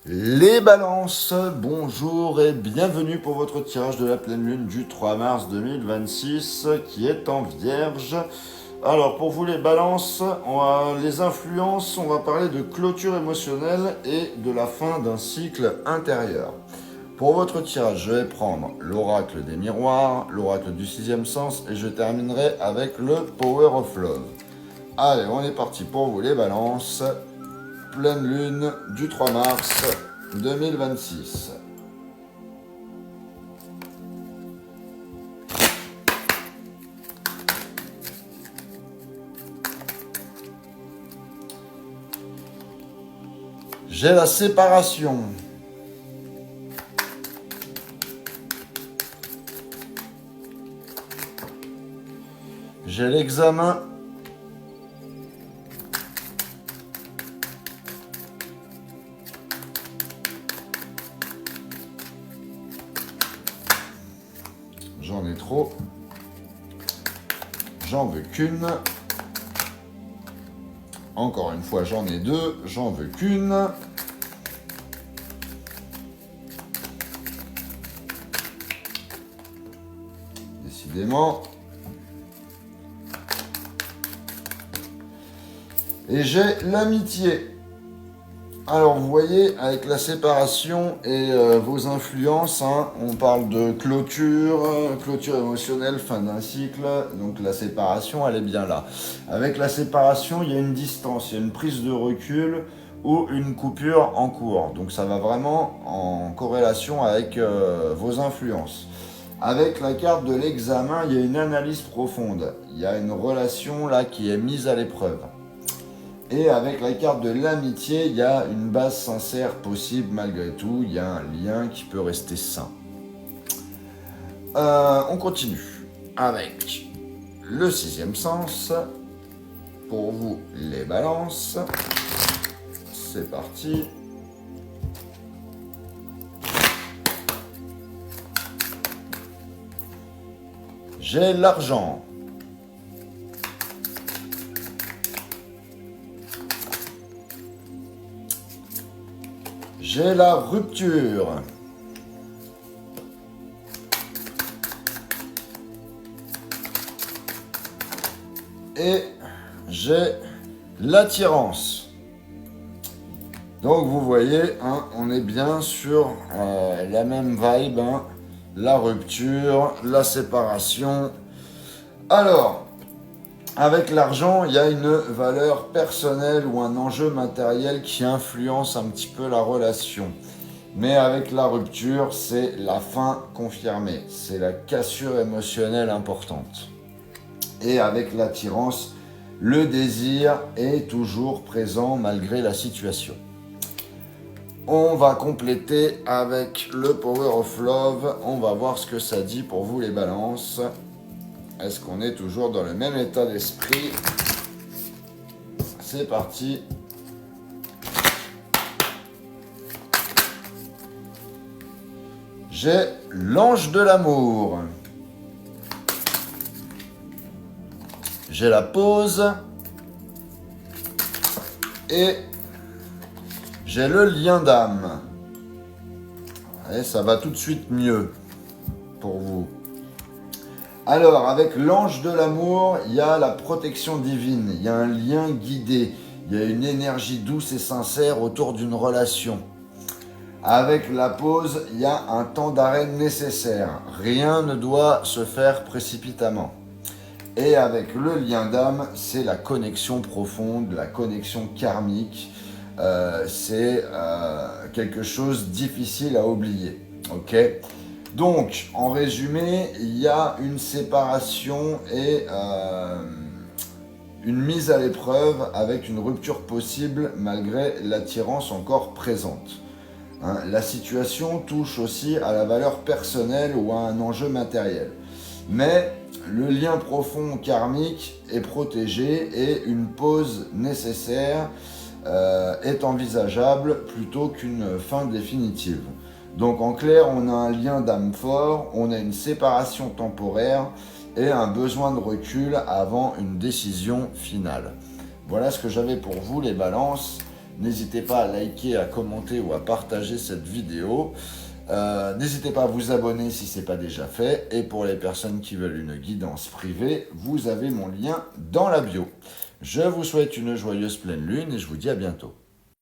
Les balances, bonjour et bienvenue pour votre tirage de la pleine lune du 3 mars 2026 qui est en vierge. Alors pour vous les balances, les influences, on va parler de clôture émotionnelle et de la fin d'un cycle intérieur. Pour votre tirage, je vais prendre l'oracle des miroirs, l'oracle du sixième sens et je terminerai avec le Power of Love. Allez, on est parti pour vous les balances. Pleine lune du 3 mars 2026. J'ai la séparation. J'ai l'examen. J'en ai trop. J'en veux qu'une. Encore une fois, j'en ai deux. J'en veux qu'une. Décidément. Et j'ai l'amitié. Alors vous voyez, avec la séparation et vos influences, on parle de clôture, clôture émotionnelle, fin d'un cycle, donc la séparation, elle est bien là. Avec la séparation, il y a une distance, il y a une prise de recul ou une coupure en cours. Donc ça va vraiment en corrélation avec vos influences. Avec la carte de l'examen, il y a une analyse profonde, il y a une relation là qui est mise à l'épreuve. Et avec la carte de l'amitié, il y a une base sincère possible malgré tout. Il y a un lien qui peut rester sain. On continue avec le sixième sens. Pour vous, les balances. C'est parti. J'ai l'argent. J'ai la rupture. Et j'ai l'attirance. Donc vous voyez, on est bien sur la même vibe. La rupture, la séparation. Alors, avec l'argent, il y a une valeur personnelle ou un enjeu matériel qui influence un petit peu la relation. Mais avec la rupture, c'est la fin confirmée. C'est la cassure émotionnelle importante. Et avec l'attirance, le désir est toujours présent malgré la situation. On va compléter avec le Power of Love. On va voir ce que ça dit pour vous les balances. Est-ce qu'on est toujours dans le même état d'esprit? C'est parti. J'ai l'ange de l'amour. J'ai la pause. Et j'ai le lien d'âme. Et ça va tout de suite mieux pour vous. Alors, avec l'ange de l'amour, il y a la protection divine, il y a un lien guidé, il y a une énergie douce et sincère autour d'une relation. Avec la pause, il y a un temps d'arrêt nécessaire. Rien ne doit se faire précipitamment. Et avec le lien d'âme, c'est la connexion profonde, la connexion karmique. C'est quelque chose de difficile à oublier. Ok ? Donc, en résumé, il y a une séparation et une mise à l'épreuve avec une rupture possible malgré l'attirance encore présente. La situation touche aussi à la valeur personnelle ou à un enjeu matériel. Mais le lien profond karmique est protégé et une pause nécessaire est envisageable plutôt qu'une fin définitive. Donc en clair, on a un lien d'âme fort, on a une séparation temporaire et un besoin de recul avant une décision finale. Voilà ce que j'avais pour vous les balances. N'hésitez pas à liker, à commenter ou à partager cette vidéo. N'hésitez pas à vous abonner si ce n'est pas déjà fait. Et pour les personnes qui veulent une guidance privée, vous avez mon lien dans la bio. Je vous souhaite une joyeuse pleine lune et je vous dis à bientôt.